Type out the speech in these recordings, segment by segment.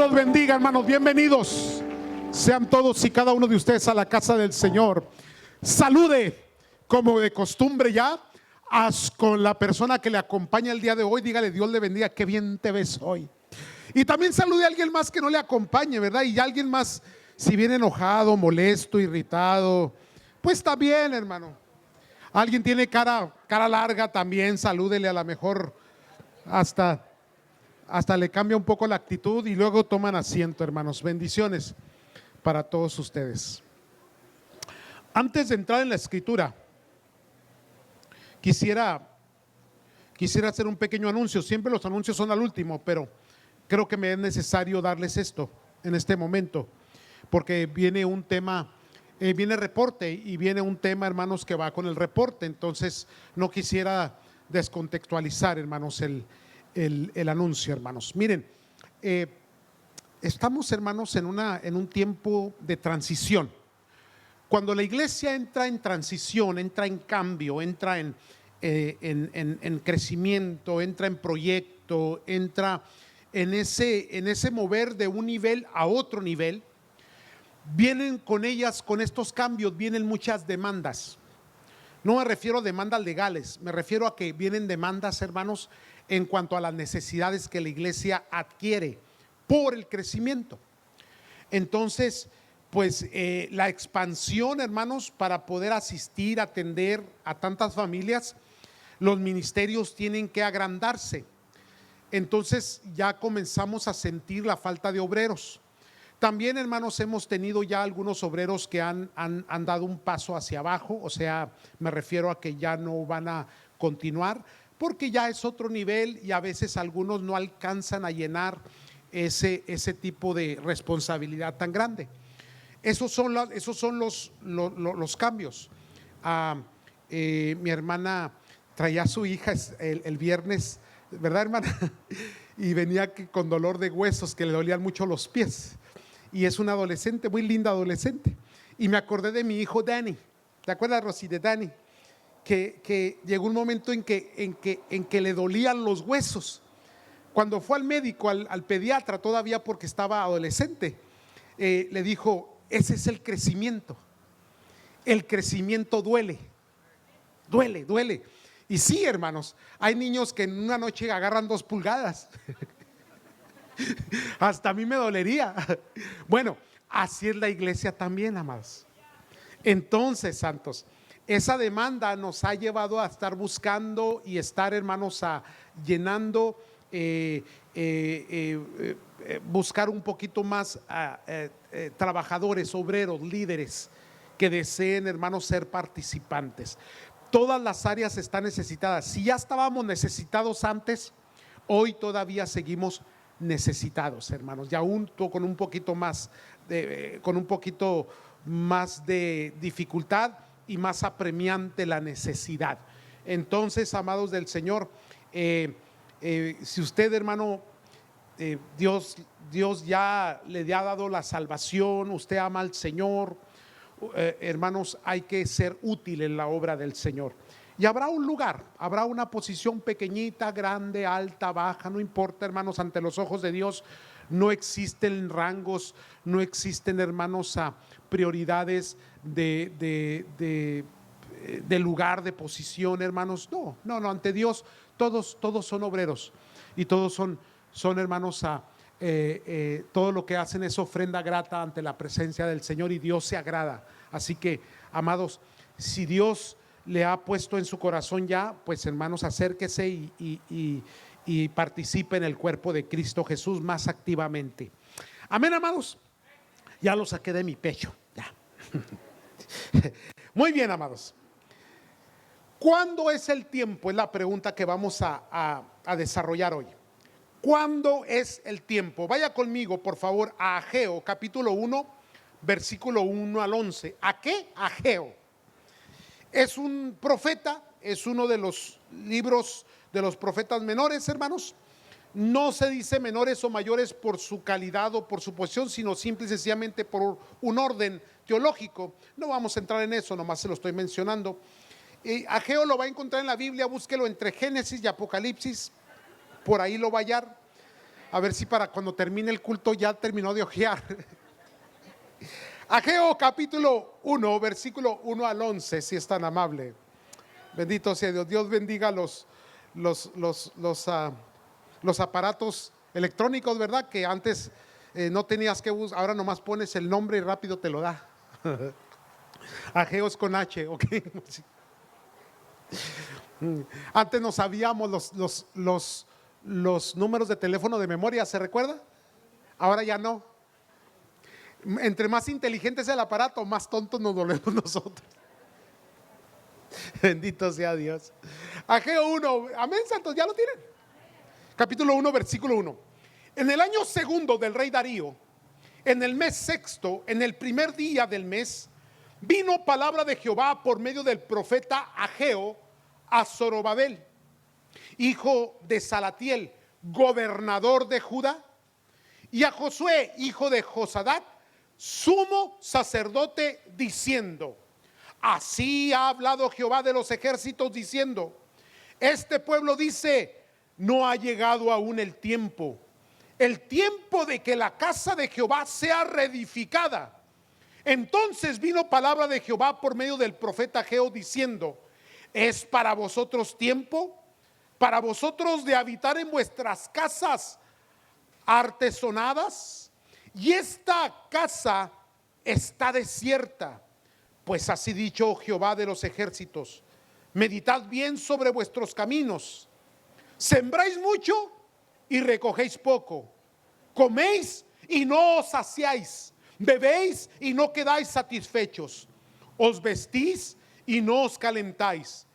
los bendiga, hermanos. Bienvenidos sean todos y cada uno de ustedes a la casa del Señor. Salude como de costumbre ya con la persona que le acompaña el día de hoy. Dígale: Dios le bendiga, qué bien te ves hoy. Y también salude a alguien más que no le acompañe, ¿verdad? Y alguien más, si viene enojado, molesto, irritado, pues está bien, hermano. Alguien tiene cara larga, también salúdele, a lo mejor hasta le cambia un poco la actitud y luego toman asiento, hermanos. Bendiciones para todos ustedes. Antes de entrar en la escritura, quisiera hacer un pequeño anuncio. Siempre los anuncios son al último, pero creo que me es necesario darles esto en este momento, porque viene un tema, viene reporte y viene un tema, hermanos, que va con el reporte. Entonces no quisiera descontextualizar, hermanos, el anuncio, hermanos. Miren, estamos, hermanos, en un tiempo de transición. Cuando la iglesia entra en transición, entra en cambio, entra en crecimiento, entra en proyecto, entra en ese mover de un nivel a otro nivel, vienen con estos cambios, vienen muchas demandas. No me refiero a demandas legales, me refiero a que vienen demandas, hermanos, en cuanto a las necesidades que la iglesia adquiere por el crecimiento. Entonces, pues la expansión, hermanos, para poder asistir, atender a tantas familias, los ministerios tienen que agrandarse. Entonces ya comenzamos a sentir la falta de obreros. También, hermanos, hemos tenido ya algunos obreros que han dado un paso hacia abajo, o sea, me refiero a que ya no van a continuar, porque ya es otro nivel y a veces algunos no alcanzan a llenar ese tipo de responsabilidad tan grande. Esos son los cambios. Mi hermana traía a su hija el viernes, ¿verdad, hermana? Y venía con dolor de huesos, que le dolían mucho los pies. Y es una adolescente, muy linda adolescente. Y me acordé de mi hijo Dani. ¿Te acuerdas, Rosy, de Dani? Que llegó un momento en que le dolían los huesos. Cuando fue al médico, al pediatra, todavía porque estaba adolescente, le dijo: ese es el crecimiento. El crecimiento duele. Y sí, hermanos, hay niños que en una noche agarran 2 pulgadas. Hasta a mí me dolería. Bueno, así es la iglesia también, amados. Entonces, santos, esa demanda nos ha llevado a estar buscando y estar, hermanos, llenando, buscar un poquito más trabajadores, obreros, líderes que deseen, hermanos, ser participantes. Todas las áreas están necesitadas. Si ya estábamos necesitados antes, hoy todavía seguimos necesitados, hermanos, y aún con un poquito más de dificultad y más apremiante la necesidad. Entonces, amados del Señor, si usted, hermano, Dios ya le ha dado la salvación, usted ama al Señor, hermanos, hay que ser útil en la obra del Señor. Y habrá un lugar, habrá una posición pequeñita, grande, alta, baja, no importa, hermanos, ante los ojos de Dios no existen rangos, no existen, hermanos, prioridades de lugar, de posición, hermanos. No, ante Dios todos son obreros y todos son hermanos, todo lo que hacen es ofrenda grata ante la presencia del Señor y Dios se agrada. Así que, amados, si Dios le ha puesto en su corazón ya, pues, hermanos, acérquese y participe en el cuerpo de Cristo Jesús más activamente. Amén, amados. Ya lo saqué de mi pecho, ya. Muy bien, amados. ¿Cuándo es el tiempo? Es la pregunta que vamos a desarrollar hoy. ¿Cuándo es el tiempo? Vaya conmigo, por favor, a Ageo, capítulo 1, versículo 1 al 11. ¿A qué? Ageo. Es un profeta, es uno de los libros de los profetas menores, hermanos. No se dice menores o mayores por su calidad o por su posición, sino simple y sencillamente por un orden teológico. No vamos a entrar en eso, nomás se lo estoy mencionando. Ageo lo va a encontrar en la Biblia, búsquelo entre Génesis y Apocalipsis, por ahí lo va a hallar. A ver si para cuando termine el culto ya terminó de ojear. Ageo capítulo 1, versículo 1 al 11, si es tan amable. Bendito sea Dios. Dios bendiga los aparatos electrónicos, ¿verdad? Que antes no tenías que buscar, ahora nomás pones el nombre y rápido te lo da. Ageos con H, ok. Antes no sabíamos los números de teléfono de memoria, ¿se recuerda? Ahora ya no. Entre más inteligente es el aparato, más tontos nos volvemos nosotros. Bendito sea Dios. Ageo 1, amén, santos, ¿ya lo tienen? Capítulo 1, versículo 1. En el año segundo del rey Darío, en el mes sexto, en el primer día del mes, vino palabra de Jehová por medio del profeta Ageo a Zorobabel, hijo de Salatiel, gobernador de Judá, y a Josué, hijo de Josadac, sumo sacerdote, diciendo: así ha hablado Jehová de los ejércitos, diciendo: este pueblo dice, no ha llegado aún el tiempo de que la casa de Jehová sea reedificada. Entonces vino palabra de Jehová por medio del profeta Ageo, diciendo: ¿es para vosotros tiempo, para vosotros de habitar en vuestras casas artesonadas? Y esta casa está desierta. Pues así dicho Jehová de los ejércitos: meditad bien sobre vuestros caminos. Sembráis mucho y recogéis poco. Coméis y no os saciáis. Bebéis y no quedáis satisfechos. Os vestís y no os calentáis.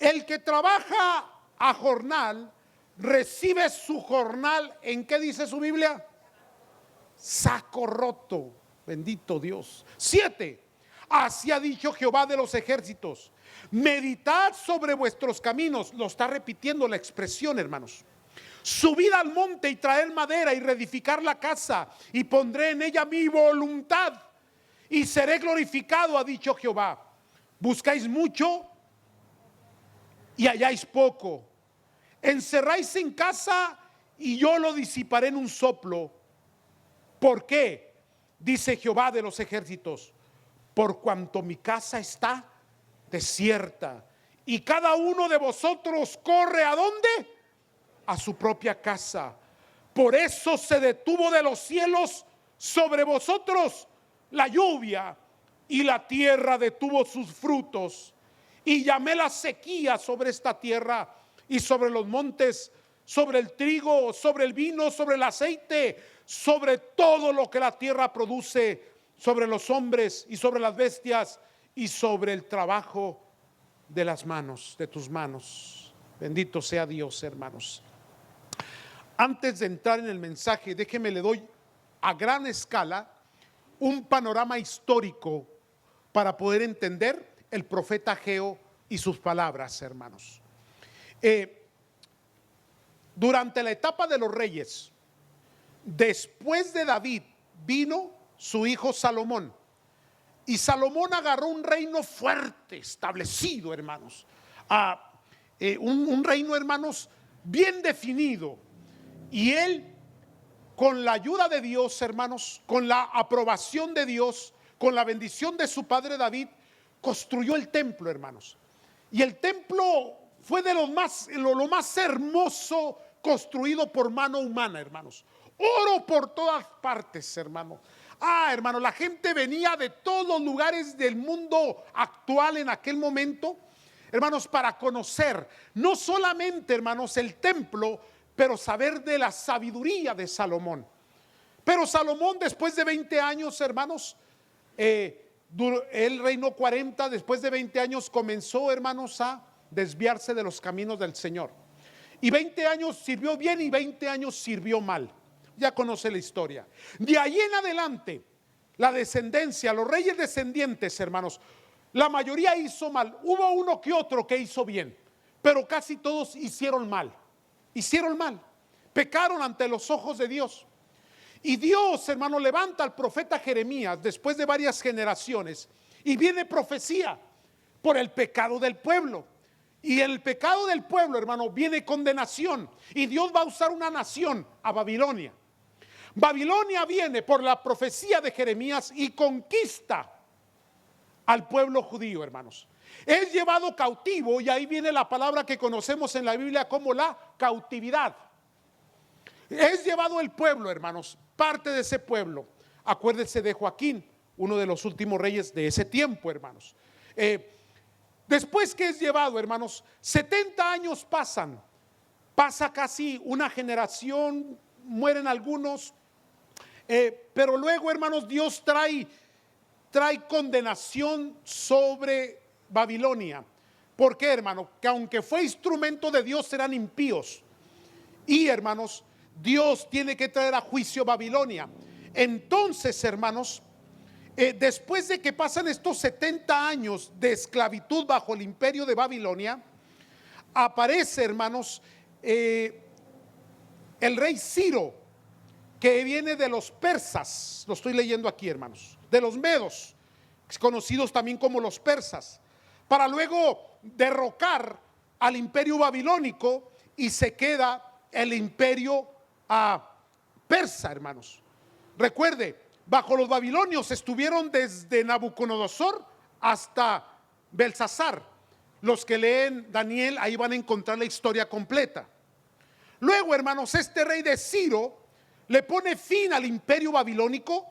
El que trabaja a jornal recibe su jornal. ¿En qué dice su Biblia? Saco roto. Bendito Dios. 7. Así ha dicho Jehová de los ejércitos: meditad sobre vuestros caminos. Lo está repitiendo la expresión, hermanos. Subid al monte y traer madera y reedificar la casa, y pondré en ella mi voluntad y seré glorificado, ha dicho Jehová. Buscáis mucho y halláis poco. Encerráis en casa y yo lo disiparé en un soplo. ¿Por qué? Dice Jehová de los ejércitos: por cuanto mi casa está desierta y cada uno de vosotros corre ¿a dónde? A su propia casa. Por eso se detuvo de los cielos sobre vosotros la lluvia, y la tierra detuvo sus frutos, y llamé la sequía sobre esta tierra y sobre los montes, sobre el trigo, sobre el vino, sobre el aceite, sobre todo lo que la tierra produce, sobre los hombres y sobre las bestias, y sobre el trabajo de las manos, de tus manos. Bendito sea Dios, hermanos. Antes de entrar en el mensaje, déjeme le doy a gran escala un panorama histórico para poder entender el profeta Ageo y sus palabras, hermanos. Durante la etapa de los reyes, después de David, vino su hijo Salomón. Y Salomón agarró un reino fuerte, establecido, hermanos. Un reino, hermanos, bien definido. Y él, con la ayuda de Dios, hermanos, con la aprobación de Dios, con la bendición de su padre David, construyó el templo, hermanos. Y el templo fue de lo más hermoso construido por mano humana, hermanos. Oro por todas partes, hermano. Hermano, la gente venía de todos los lugares del mundo actual en aquel momento, hermanos, para conocer no solamente, hermanos, el templo, pero saber de la sabiduría de Salomón. Pero Salomón, después de 20 años, hermanos, él reinó 40, después de 20 años comenzó, hermanos, a desviarse de los caminos del Señor. Y 20 años sirvió bien y 20 años sirvió mal. Ya conoce la historia. De ahí en adelante, la descendencia, los reyes descendientes, hermanos, la mayoría hizo mal. Hubo uno que otro que hizo bien, pero casi todos hicieron mal. Hicieron mal, pecaron ante los ojos de Dios. Y Dios, hermano, levanta al profeta Jeremías después de varias generaciones, y viene profecía por el pecado del pueblo. Y el pecado del pueblo, hermano, viene condenación. Y Dios va a usar una nación, a Babilonia. Babilonia viene por la profecía de Jeremías y conquista al pueblo judío, hermanos. Es llevado cautivo, y ahí viene la palabra que conocemos en la Biblia como la cautividad. Es llevado el pueblo, hermanos, parte de ese pueblo. Acuérdense de Joaquín, uno de los últimos reyes de ese tiempo, hermanos. Después que es llevado, hermanos, 70 años pasan. Pasa casi una generación, mueren algunos. Pero luego, hermanos, Dios trae condenación sobre Babilonia. ¿Por qué, hermano? Que aunque fue instrumento de Dios, eran impíos. Y, hermanos, Dios tiene que traer a juicio Babilonia. Entonces, hermanos, después de que pasan estos 70 años de esclavitud bajo el imperio de Babilonia, aparece, hermanos, el rey Ciro, que viene de los persas. Lo estoy leyendo aquí, hermanos, de los medos, conocidos también como los persas, para luego derrocar al imperio babilónico, y se queda el imperio persa, hermanos. Recuerde, bajo los babilonios estuvieron desde Nabucodonosor hasta Belsasar. Los que leen Daniel, ahí van a encontrar la historia completa. Luego, hermanos, este rey de Ciro le pone fin al imperio babilónico,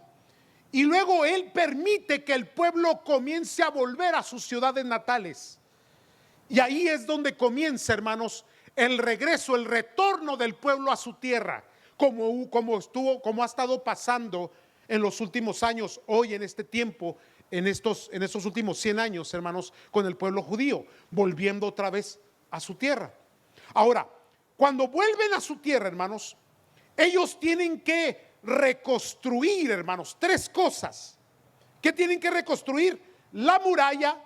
y luego él permite que el pueblo comience a volver a sus ciudades natales. Y ahí es donde comienza, hermanos, el regreso, el retorno del pueblo a su tierra, como ha estado pasando en los últimos años, hoy en este tiempo, en estos últimos 100 años, hermanos, con el pueblo judío, volviendo otra vez a su tierra. Ahora, cuando vuelven a su tierra, hermanos, ellos tienen que reconstruir, hermanos, tres cosas. ¿Qué tienen que reconstruir? La muralla,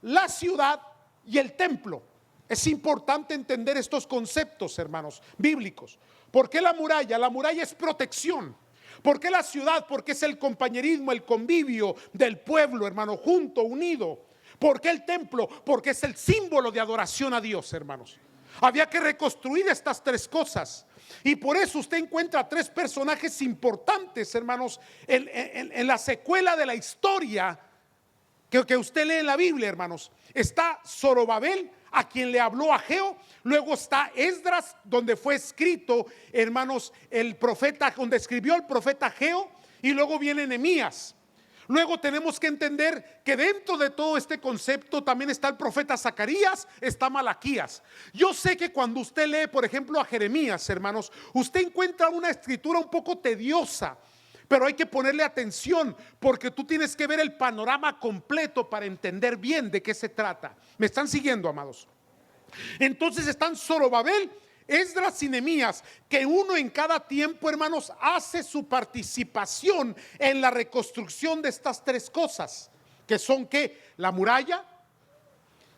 la ciudad y el templo. Es importante entender estos conceptos, hermanos, bíblicos. ¿Por qué la muralla? La muralla es protección. ¿Por qué la ciudad? Porque es el compañerismo, el convivio del pueblo, hermano, junto, unido. ¿Por qué el templo? Porque es el símbolo de adoración a Dios, hermanos. Había que reconstruir estas tres cosas. Y por eso usted encuentra tres personajes importantes, hermanos, en la secuela de la historia que usted lee en la Biblia, hermanos. Está Zorobabel, a quien le habló Ageo. Luego está Esdras, donde fue escrito, hermanos, el profeta, donde escribió el profeta Ageo. Y luego viene Nehemías. Luego tenemos que entender que dentro de todo este concepto también está el profeta Zacarías, está Malaquías. Yo sé que cuando usted lee, por ejemplo, a Jeremías, hermanos, usted encuentra una escritura un poco tediosa, pero hay que ponerle atención, porque tú tienes que ver el panorama completo para entender bien de qué se trata. ¿Me están siguiendo, amados? Entonces están Zorobabel, Esdras y Nehemías, que uno en cada tiempo, hermanos, hace su participación en la reconstrucción de estas tres cosas, que son ¿qué? La muralla,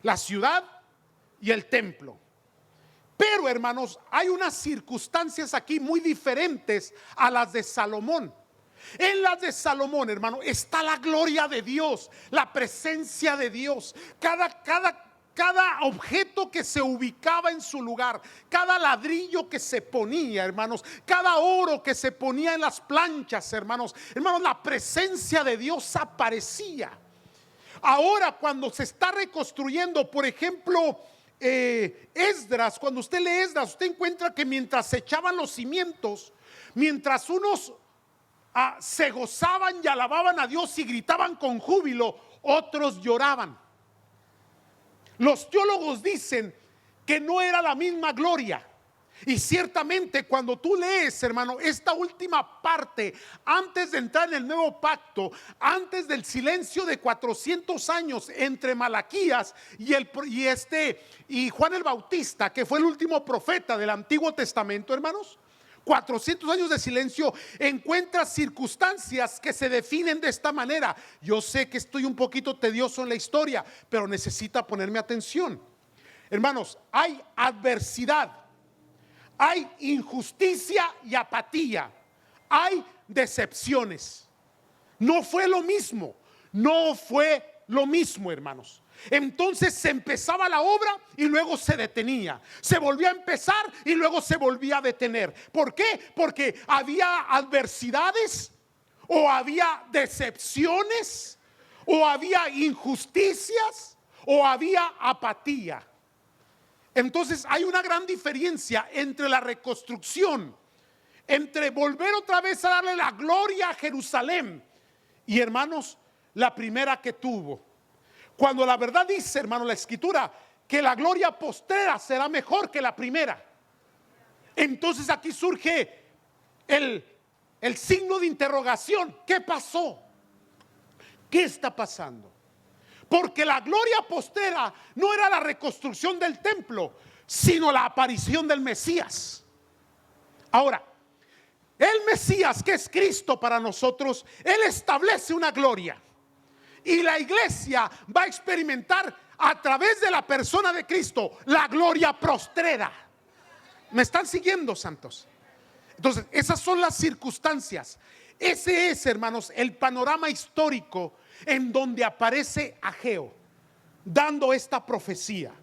la ciudad y el templo. Pero, hermanos, hay unas circunstancias aquí muy diferentes a las de Salomón. En las de Salomón, hermano, está la gloria de Dios, la presencia de Dios. Cada objeto que se ubicaba en su lugar, cada ladrillo que se ponía, hermanos, cada oro que se ponía en las planchas, hermanos, la presencia de Dios aparecía. Ahora, cuando se está reconstruyendo, por ejemplo, Esdras, cuando usted lee Esdras, usted encuentra que mientras se echaban los cimientos, mientras unos se gozaban y alababan a Dios y gritaban con júbilo, otros lloraban. Los teólogos dicen que no era la misma gloria. Y ciertamente cuando tú lees, hermano, esta última parte, antes de entrar en el nuevo pacto, antes del silencio de 400 años entre Malaquías y Juan el Bautista, que fue el último profeta del Antiguo Testamento, hermanos, 400 años de silencio, encuentras circunstancias que se definen de esta manera. Yo sé que estoy un poquito tedioso en la historia, pero necesita ponerme atención. Hermanos, hay adversidad, hay injusticia y apatía, hay decepciones. No fue lo mismo, no fue lo mismo, hermanos. Entonces se empezaba la obra y luego se detenía. Se volvía a empezar y luego se volvía a detener. ¿Por qué? Porque había adversidades, o había decepciones, o había injusticias, o había apatía. Entonces hay una gran diferencia entre la reconstrucción, entre volver otra vez a darle la gloria a Jerusalén, y, hermanos, la primera que tuvo. Cuando la verdad dice, hermano, la escritura, que la gloria postrera será mejor que la primera. Entonces aquí surge el signo de interrogación. ¿Qué pasó? ¿Qué está pasando? Porque la gloria postrera no era la reconstrucción del templo, sino la aparición del Mesías. Ahora, el Mesías, que es Cristo para nosotros, Él establece una gloria. Y la iglesia va a experimentar a través de la persona de Cristo la gloria postrera. ¿Me están siguiendo, santos? Entonces, esas son las circunstancias. Ese es, hermanos, el panorama histórico en donde aparece Ageo dando esta profecía.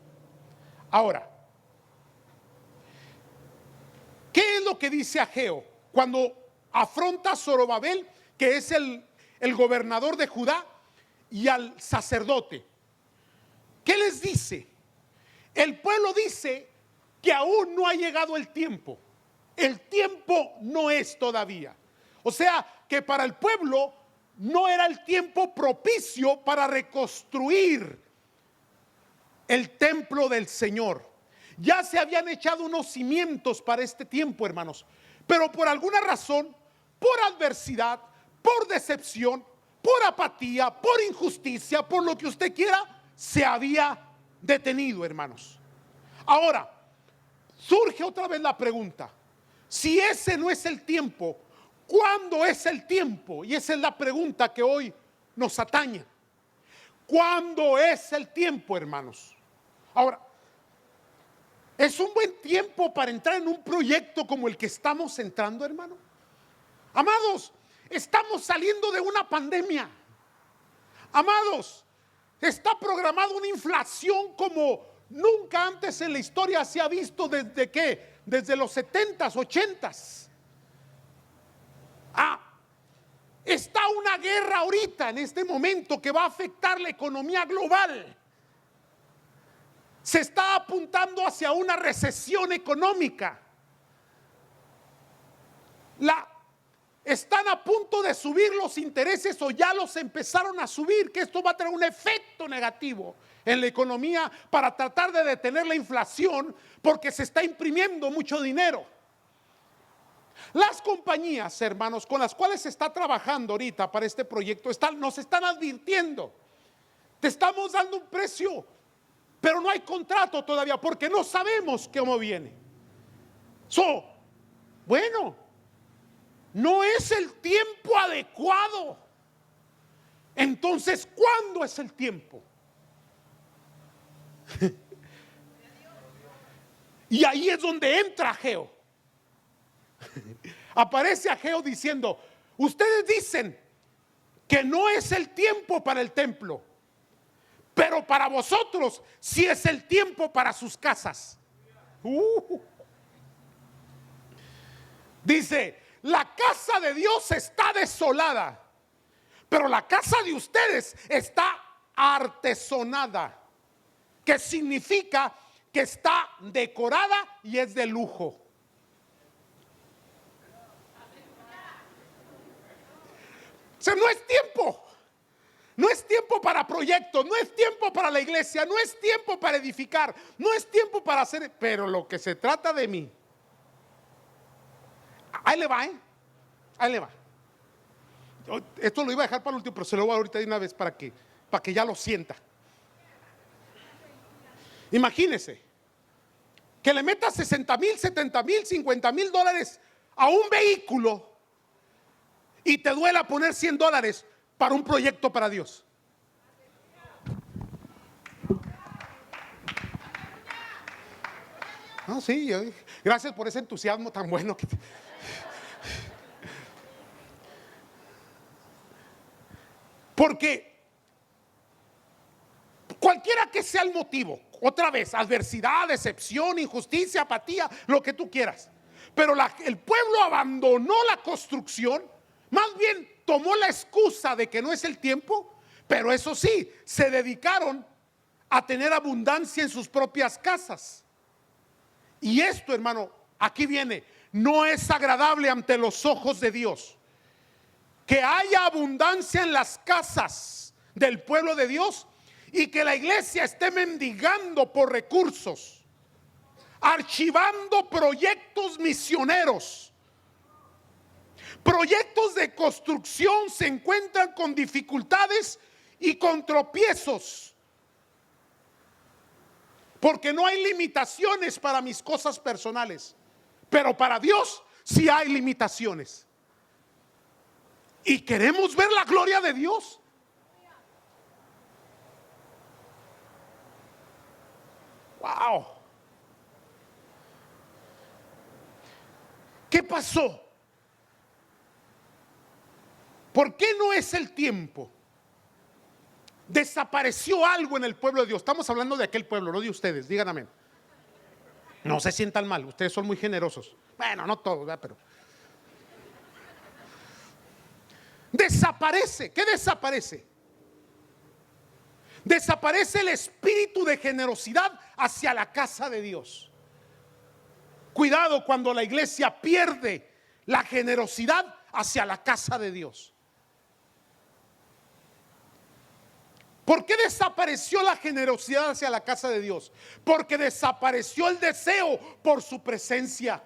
Ahora, ¿qué es lo que dice Ageo cuando afronta a Zorobabel, que es el gobernador de Judá, y al sacerdote? ¿Qué les dice? El pueblo dice que aún no ha llegado el tiempo. El tiempo no es todavía. O sea, que para el pueblo no era el tiempo propicio para reconstruir el templo del Señor. Ya se habían echado unos cimientos para este tiempo, hermanos, pero por alguna razón, por adversidad, por decepción, por apatía, por injusticia, por lo que usted quiera, se había detenido, hermanos. Ahora, surge otra vez la pregunta: si ese no es el tiempo, ¿cuándo es el tiempo? Y esa es la pregunta que hoy nos atañe. ¿Cuándo es el tiempo, hermanos? Ahora, ¿es un buen tiempo para entrar en un proyecto como el que estamos entrando, hermano? Amados, estamos saliendo de una pandemia. Amados, está programada una inflación como nunca antes en la historia se ha visto. ¿Desde qué? Desde los 70s, 80s. Está una guerra ahorita en este momento que va a afectar la economía global. Se está apuntando hacia una recesión económica. Están a punto de subir los intereses, o ya los empezaron a subir, que esto va a tener un efecto negativo en la economía para tratar de detener la inflación, porque se está imprimiendo mucho dinero. Las compañías, hermanos, con las cuales se está trabajando ahorita para este proyecto, nos están advirtiendo: te estamos dando un precio, pero no hay contrato todavía porque no sabemos cómo viene. Bueno, no es el tiempo adecuado. Entonces, ¿cuándo es el tiempo? Y ahí es donde entra Ageo. Aparece Ageo diciendo: ustedes dicen que no es el tiempo para el templo, pero para vosotros sí es el tiempo para sus casas. Dice: la casa de Dios está desolada, pero la casa de ustedes está artesonada, que significa que está decorada y es de lujo. O sea, no es tiempo. No es tiempo para proyectos, no es tiempo para la iglesia, no es tiempo para edificar, no es tiempo para hacer. Pero lo que se trata de mí, ahí le va, ahí le va. Esto lo iba a dejar para el último, pero se lo voy a ahorita de una vez para que ya lo sienta. Imagínese que le metas 60,000, 70,000, 50,000 dólares a un vehículo y te duela poner $100 para un proyecto para Dios. Sí, gracias por ese entusiasmo tan bueno que porque Cualquiera que sea el motivo, otra vez, adversidad, decepción, injusticia, apatía, lo que tú quieras. Pero el pueblo abandonó la construcción, más bien tomó la excusa de que no es el tiempo, pero eso sí, se dedicaron a tener abundancia en sus propias casas. Y esto, hermano, aquí viene, no es agradable ante los ojos de Dios. Que haya abundancia en las casas del pueblo de Dios y que la iglesia esté mendigando por recursos, archivando proyectos misioneros. Proyectos de construcción se encuentran con dificultades y con tropiezos, porque no hay limitaciones para mis cosas personales, pero para Dios sí hay limitaciones. Y queremos ver la gloria de Dios. Wow. ¿Qué pasó? ¿Por qué no es el tiempo? Desapareció algo en el pueblo de Dios. Estamos hablando de aquel pueblo, no de ustedes, digan amén. No se sientan mal, ustedes son muy generosos. Bueno, no todos, ¿verdad? Pero desaparece. ¿Qué desaparece? Desaparece el espíritu de generosidad hacia la casa de Dios. Cuidado cuando la iglesia pierde la generosidad hacia la casa de Dios. ¿Por qué desapareció la generosidad hacia la casa de Dios? Porque desapareció el deseo por su presencia,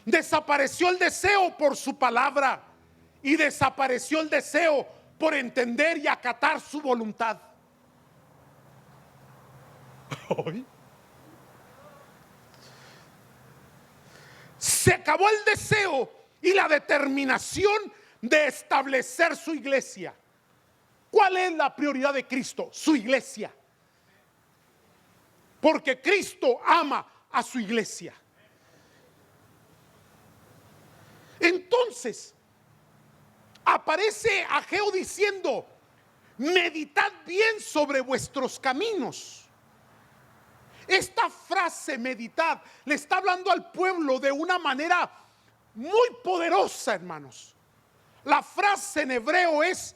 desapareció el deseo por su palabra y desapareció el deseo por entender y acatar su voluntad. Se acabó el deseo y la determinación de establecer su iglesia. ¿Cuál es la prioridad de Cristo? Su iglesia. Porque Cristo ama a su iglesia. Entonces, aparece Ageo diciendo: meditad bien sobre vuestros caminos. Esta frase, meditad, le está hablando al pueblo de una manera muy poderosa, hermanos. La frase en hebreo es: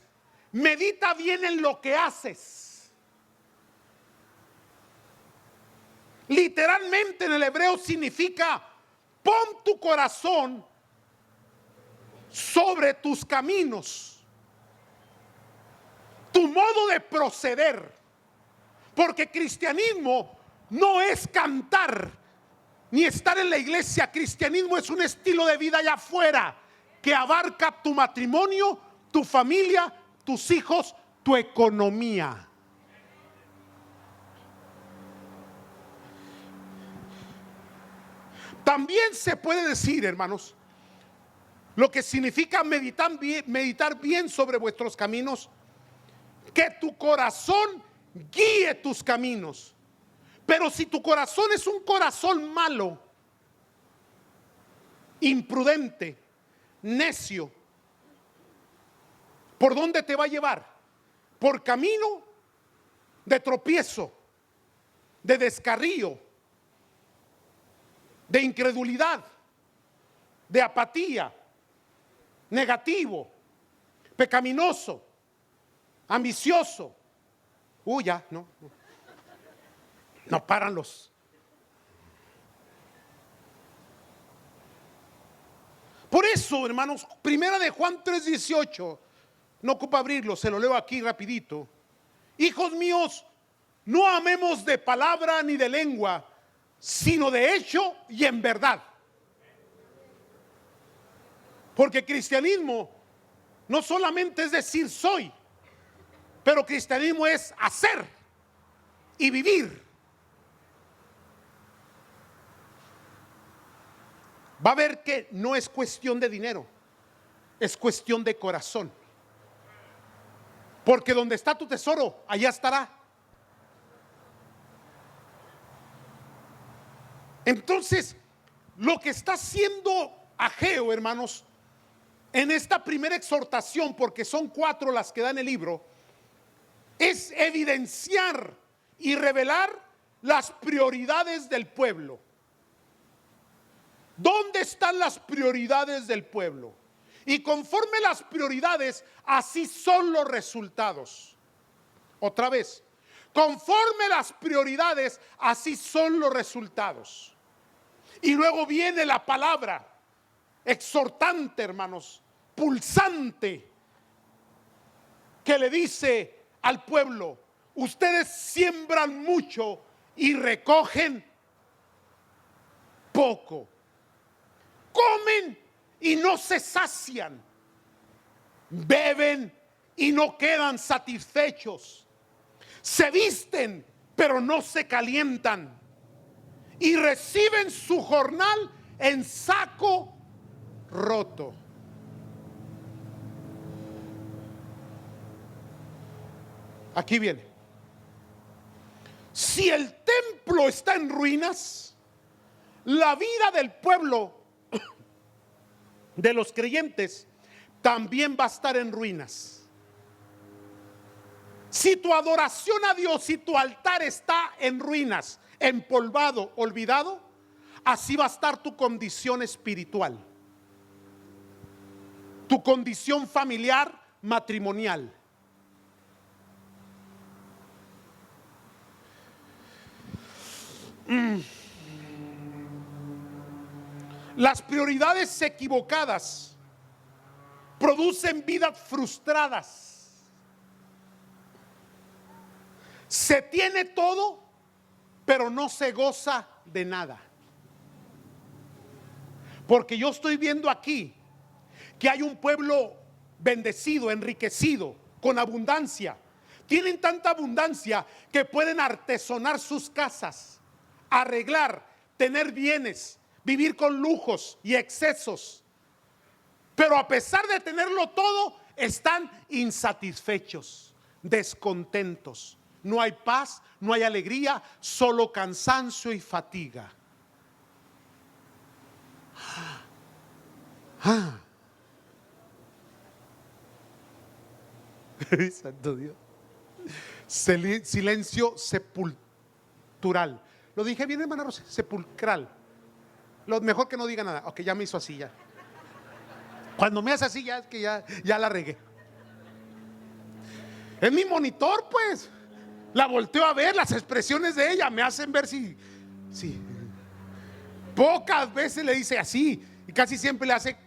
medita bien en lo que haces. Literalmente en el hebreo significa: pon tu corazón sobre tus caminos, tu modo de proceder. Porque cristianismo no es cantar ni estar en la iglesia. Cristianismo es un estilo de vida allá afuera que abarca tu matrimonio, tu familia, tus hijos, tu economía. También se puede decir, hermanos, lo que significa meditar bien sobre vuestros caminos, que tu corazón guíe tus caminos. Pero si tu corazón es un corazón malo, imprudente, necio, ¿por dónde te va a llevar? Por camino de tropiezo, de descarrío, de incredulidad, de apatía, negativo, pecaminoso, ambicioso. Ya, no paran los. Por eso, hermanos, primera de Juan 3:18, no ocupa abrirlo, se lo leo aquí rapidito. Hijos míos, no amemos de palabra ni de lengua, sino de hecho y en verdad. Porque cristianismo no solamente es decir soy, pero cristianismo es hacer y vivir. Va a ver que no es cuestión de dinero, es cuestión de corazón. Porque donde está tu tesoro, allá estará. Entonces, lo que está haciendo Ageo, hermanos, en esta primera exhortación, porque son 4 las que da en el libro, es evidenciar y revelar las prioridades del pueblo. ¿Dónde están las prioridades del pueblo? Y conforme las prioridades, así son los resultados. Otra vez, conforme las prioridades, así son los resultados. Y luego viene la palabra exhortante, hermanos, pulsante, que le dice al pueblo: ustedes siembran mucho y recogen poco. Comen y no se sacian. Beben y no quedan satisfechos. Se visten pero no se calientan. Y reciben su jornal en saco roto. Aquí viene. Si el templo está en ruinas, la vida del pueblo, de los creyentes, también va a estar en ruinas. Si tu adoración a Dios, si tu altar está en ruinas, empolvado, olvidado, así va a estar tu condición espiritual, tu condición familiar, matrimonial. Las prioridades equivocadas producen vidas frustradas. Se tiene todo, pero no se goza de nada. Porque yo estoy viendo aquí que hay un pueblo bendecido, enriquecido, con abundancia. Tienen tanta abundancia que pueden artesonar sus casas, arreglar, tener bienes, vivir con lujos y excesos. Pero a pesar de tenerlo todo, están insatisfechos, descontentos. No hay paz, no hay alegría, solo cansancio y fatiga. Santo Dios. Silencio sepultural. ¿Lo dije bien, hermana Rosa? Sepulcral. Lo mejor que no diga nada. Ok, ya me hizo así ya. Cuando me hace así ya es que ya la regué. Es mi monitor, pues. La volteo a ver, las expresiones de ella me hacen ver si. Pocas veces le dice así y casi siempre le hace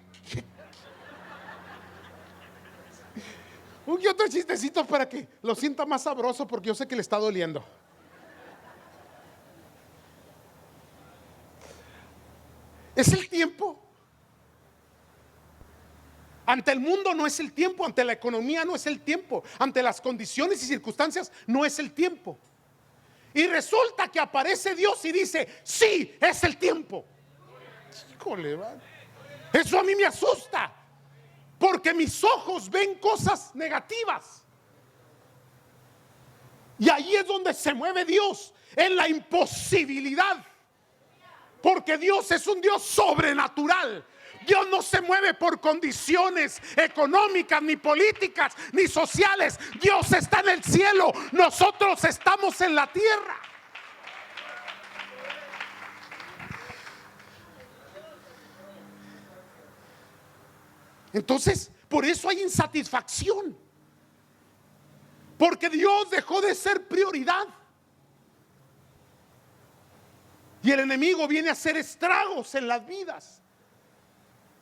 un y otro chistecito para que lo sienta más sabroso, porque yo sé que le está doliendo. Es el tiempo. Ante el mundo no es el tiempo, ante la economía no es el tiempo, ante las condiciones y circunstancias no es el tiempo. Y resulta que aparece Dios y dice: sí, es el tiempo. Híjole, ¿va? Eso a mí me asusta, porque mis ojos ven cosas negativas. Y ahí es donde se mueve Dios, en la imposibilidad. Porque Dios es un Dios sobrenatural. Dios no se mueve por condiciones económicas, ni políticas, ni sociales. Dios está en el cielo, nosotros estamos en la tierra. Entonces, por eso hay insatisfacción. Porque Dios dejó de ser prioridad. Y el enemigo viene a hacer estragos en las vidas.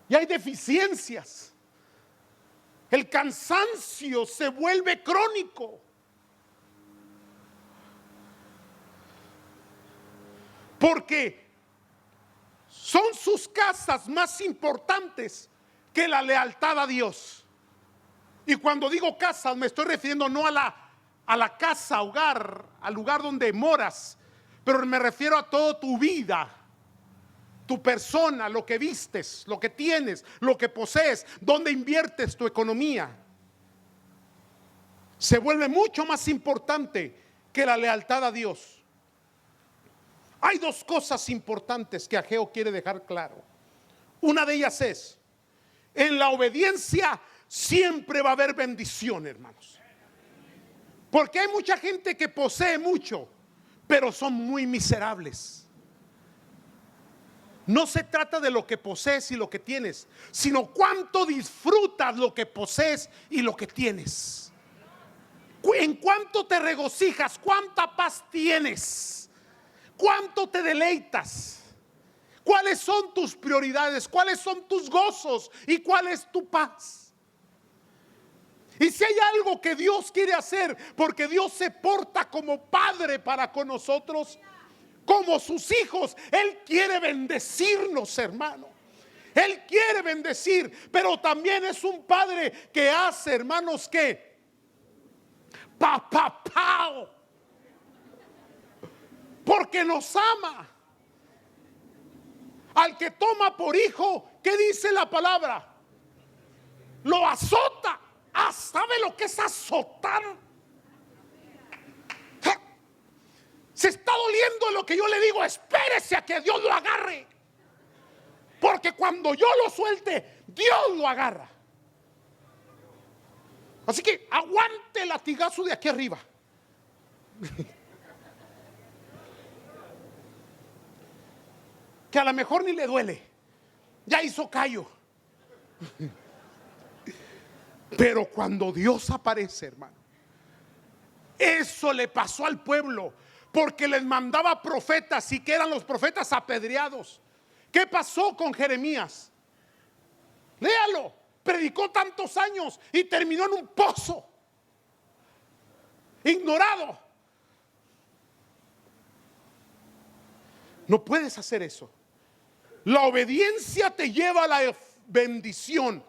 Y hay deficiencias. El cansancio se vuelve crónico. Porque son sus casas más importantes que la lealtad a Dios. Y cuando digo casas, me estoy refiriendo no a la casa, hogar, al lugar donde moras, pero me refiero a toda tu vida, tu persona, lo que vistes, lo que tienes, lo que posees, donde inviertes tu economía. Se vuelve mucho más importante que la lealtad a Dios. Hay dos cosas importantes que Ageo quiere dejar claro. Una de ellas es: en la obediencia siempre va a haber bendición, hermanos. Porque hay mucha gente que posee mucho, pero son muy miserables. No se trata de lo que posees y lo que tienes, sino cuánto disfrutas lo que posees y lo que tienes. En cuánto te regocijas, cuánta paz tienes, cuánto te deleitas, cuáles son tus prioridades, cuáles son tus gozos y cuál es tu paz. Y si hay algo que Dios quiere hacer, porque Dios se porta como padre para con nosotros, como sus hijos, Él quiere bendecirnos, hermano. Él quiere bendecir, pero también es un padre que hace, hermanos, que papapao, porque nos ama. Al que toma por hijo, ¿qué dice la palabra? Lo azota. ¿Sabe lo que es azotar? Se está doliendo lo que yo le digo. Espérese a que Dios lo agarre, porque cuando yo lo suelte, Dios lo agarra. Así que aguante el latigazo de aquí arriba. Que a lo mejor ni le duele, ya hizo callo. Pero cuando Dios aparece, hermano, eso le pasó al pueblo, porque les mandaba profetas y que eran los profetas apedreados. ¿Qué pasó con Jeremías? Léalo. Predicó tantos años y terminó en un pozo, ignorado. No puedes hacer eso. La obediencia te lleva a la bendición.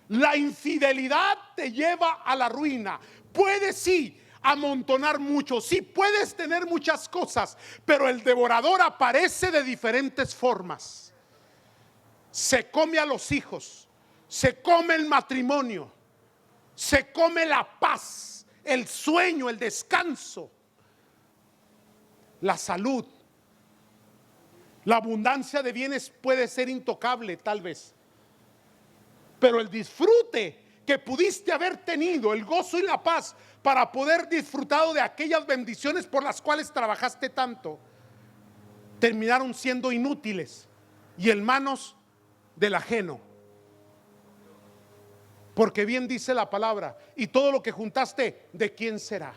La infidelidad te lleva a la ruina. Puedes sí amontonar mucho, sí puedes tener muchas cosas, pero el devorador aparece de diferentes formas. Se come a los hijos, se come el matrimonio, se come la paz, el sueño, el descanso, la salud. La abundancia de bienes puede ser intocable, tal vez, pero el disfrute que pudiste haber tenido, el gozo y la paz para poder disfrutar de aquellas bendiciones por las cuales trabajaste tanto, terminaron siendo inútiles y en manos del ajeno. Porque bien dice la palabra: y todo lo que juntaste, ¿de quién será?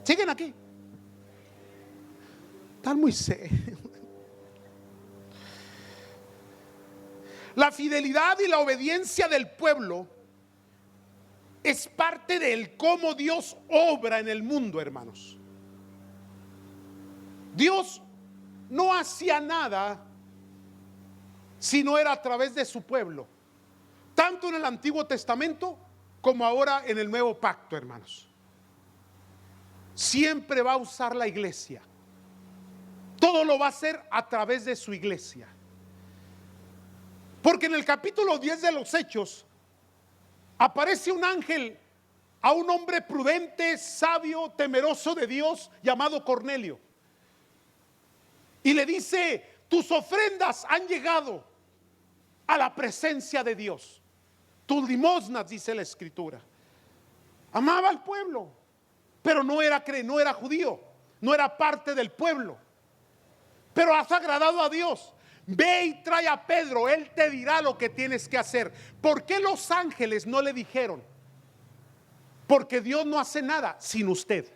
¿Siguen aquí? Están muy serios. La fidelidad y la obediencia del pueblo es parte del cómo Dios obra en el mundo, hermanos. Dios no hacía nada si no era a través de su pueblo, tanto en el Antiguo Testamento como ahora en el Nuevo Pacto, hermanos. Siempre va a usar la iglesia. Todo lo va a hacer a través de su iglesia. Porque en el capítulo 10 de los Hechos aparece un ángel a un hombre prudente, sabio, temeroso de Dios, llamado Cornelio, y le dice: tus ofrendas han llegado a la presencia de Dios, tus limosnas, dice la escritura. Amaba al pueblo, pero no era judío, no era parte del pueblo, pero has agradado a Dios. Ve y trae a Pedro, él te dirá lo que tienes que hacer. ¿Por qué los ángeles no le dijeron? Porque Dios no hace nada sin usted.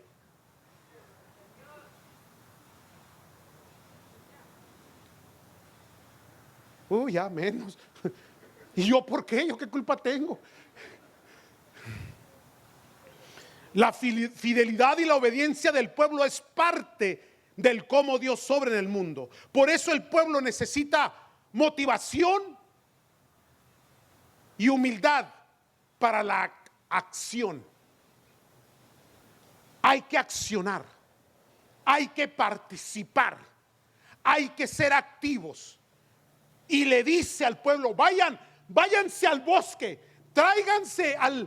Ya menos. ¿Y yo por qué? ¿Yo qué culpa tengo? La fidelidad y la obediencia del pueblo es parte del cómo Dios obra en el mundo. Por eso el pueblo necesita motivación y humildad para la acción. Hay que accionar, hay que participar, hay que ser activos. Y le dice al pueblo: váyanse al bosque, tráiganse al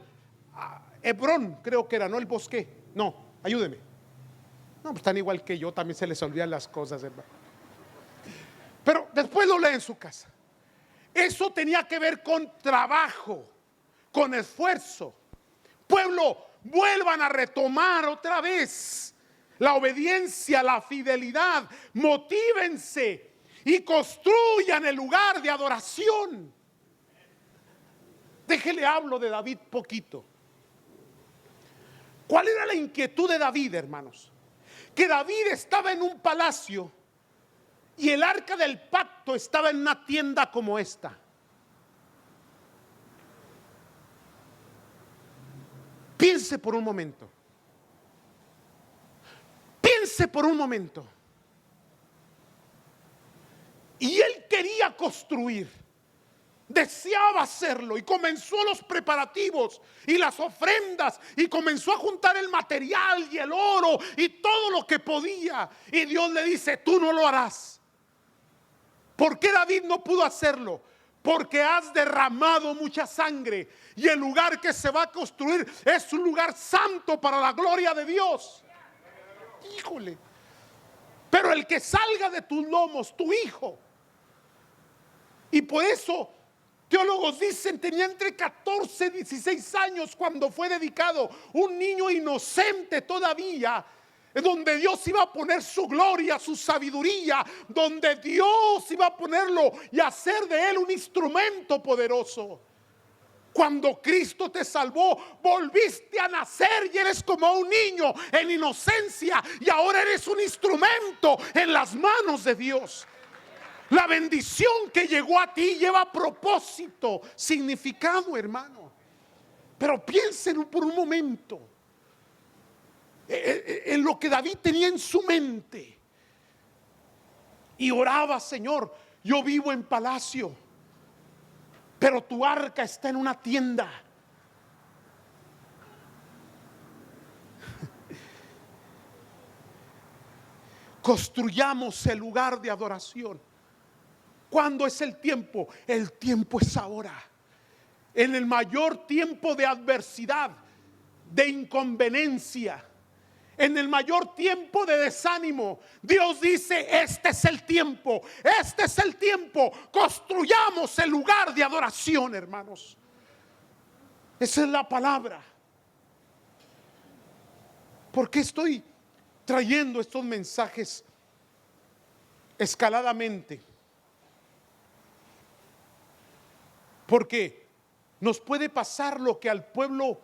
Hebrón, creo que era, no el bosque, no, ayúdeme. No, pues están igual que yo, también se les olvidan las cosas, hermano. Pero después lo lee en su casa. Eso tenía que ver con trabajo, con esfuerzo. Pueblo, vuelvan a retomar otra vez la obediencia, la fidelidad. Motívense y construyan el lugar de adoración. Déjele hablo de David poquito. ¿Cuál era la inquietud de David, hermanos? Que David estaba en un palacio y el arca del pacto estaba en una tienda como esta. Piense por un momento. Piense por un momento. Y él quería construir, deseaba hacerlo y comenzó los preparativos y las ofrendas y comenzó a juntar el material y el oro y todo lo que podía. Y Dios le dice: tú no lo harás. ¿Por qué David no pudo hacerlo? Porque has derramado mucha sangre y el lugar que se va a construir es un lugar santo para la gloria de Dios. Híjole. Pero el que salga de tus lomos, tu hijo. Y por eso teólogos dicen tenía entre 14 y 16 años cuando fue dedicado, un niño inocente todavía, donde Dios iba a poner su gloria, su sabiduría, donde Dios iba a ponerlo y hacer de él un instrumento poderoso. Cuando Cristo te salvó, volviste a nacer y eres como un niño en inocencia y ahora eres un instrumento en las manos de Dios. La bendición que llegó a ti lleva propósito, significado, hermano. Pero piensen por un momento en lo que David tenía en su mente. Y oraba: Señor, yo vivo en palacio, pero tu arca está en una tienda. Construyamos el lugar de adoración. ¿Cuándo es el tiempo? El tiempo es ahora. En el mayor tiempo de adversidad, de inconveniencia, en el mayor tiempo de desánimo, Dios dice: este es el tiempo, este es el tiempo. Construyamos el lugar de adoración, hermanos. Esa es la palabra. ¿Por qué estoy trayendo estos mensajes escaladamente? Porque nos puede pasar lo que al pueblo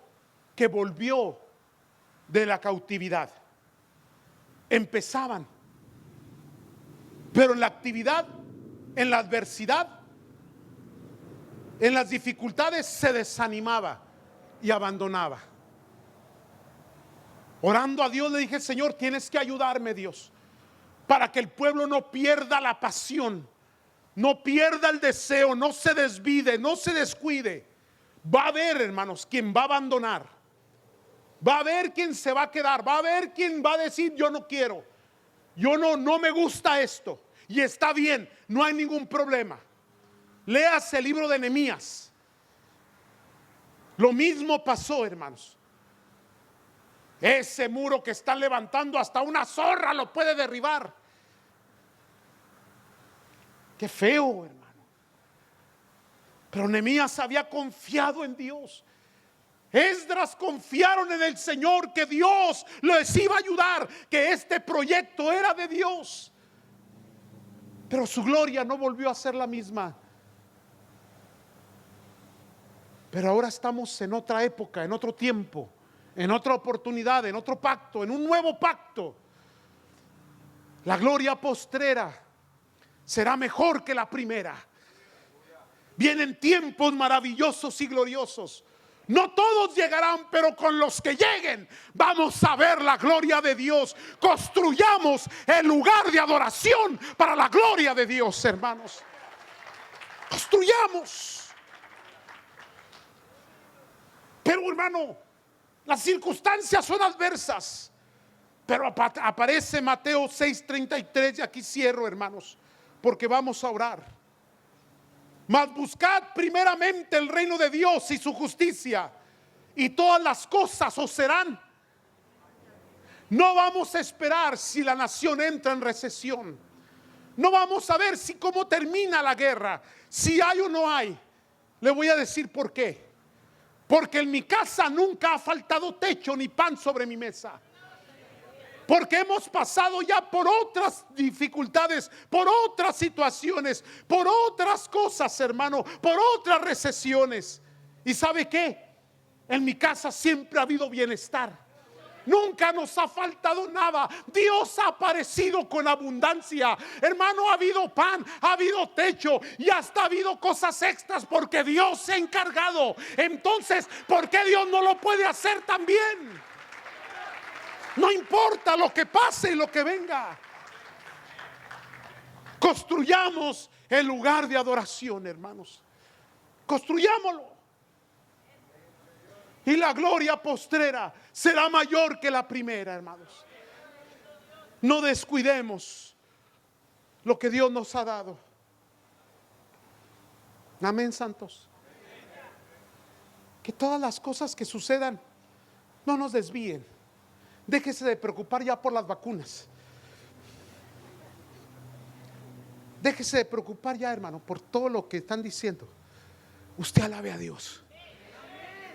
que volvió de la cautividad. Empezaban, pero en la actividad, en la adversidad, en las dificultades se desanimaba y abandonaba. Orando a Dios le dije: Señor, tienes que ayudarme, Dios, para que el pueblo no pierda la pasión, no pierda el deseo, no se desvide, no se descuide. Va a haber, hermanos, quien va a abandonar. Va a haber quien se va a quedar. Va a haber quien va a decir: yo no quiero, yo no me gusta esto. Y está bien, no hay ningún problema. Léase el libro de Nehemías. Lo mismo pasó, hermanos. Ese muro que están levantando, hasta una zorra lo puede derribar. Qué feo, hermano. Pero Nehemías había confiado en Dios. Esdras confiaron en el Señor, que Dios les iba a ayudar, que este proyecto era de Dios. Pero su gloria no volvió a ser la misma. Pero ahora estamos en otra época, en otro tiempo, en otra oportunidad, en otro pacto, en un nuevo pacto. La gloria postrera será mejor que la primera. Vienen tiempos maravillosos y gloriosos. No todos llegarán, pero con los que lleguen vamos a ver la gloria de Dios. Construyamos el lugar de adoración para la gloria de Dios, hermanos. Construyamos. Pero, hermano, las circunstancias son adversas. Pero aparece Mateo 6:33 y aquí cierro, hermanos, porque vamos a orar. Mas buscad primeramente el reino de Dios y su justicia, y todas las cosas os serán. No vamos a esperar si la nación entra en recesión. No vamos a ver si cómo termina la guerra, si hay o no hay. Le voy a decir por qué. Porque en mi casa nunca ha faltado techo ni pan sobre mi mesa. Porque hemos pasado ya por otras dificultades, por otras situaciones, por otras cosas, hermano, por otras recesiones. ¿Y sabe qué? En mi casa siempre ha habido bienestar. Nunca nos ha faltado nada. Dios ha aparecido con abundancia. Hermano, ha habido pan, ha habido techo y hasta ha habido cosas extras porque Dios se ha encargado. Entonces, ¿por qué Dios no lo puede hacer también? No importa lo que pase y lo que venga. Construyamos el lugar de adoración, hermanos. Construyámoslo. Y la gloria postrera será mayor que la primera, hermanos. No descuidemos lo que Dios nos ha dado. Amén, santos. Que todas las cosas que sucedan no nos desvíen. Déjese de preocupar ya por las vacunas. Déjese de preocupar ya, hermano, por todo lo que están diciendo. Usted alabe a Dios.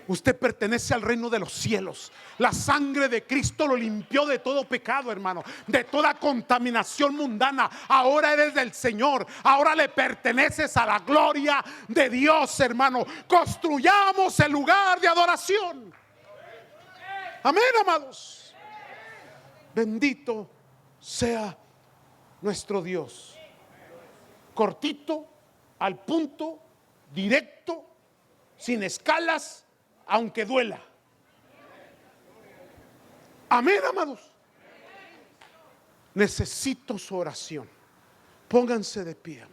Usted pertenece al reino de los cielos. La sangre de Cristo lo limpió de todo pecado, hermano, de toda contaminación mundana. Ahora eres del Señor. Ahora le perteneces a la gloria de Dios, hermano. Construyamos el lugar de adoración. Amén, amados. Bendito sea nuestro Dios. Cortito, al punto, directo, sin escalas, aunque duela. Amén, amados. Necesito su oración. Pónganse de pie.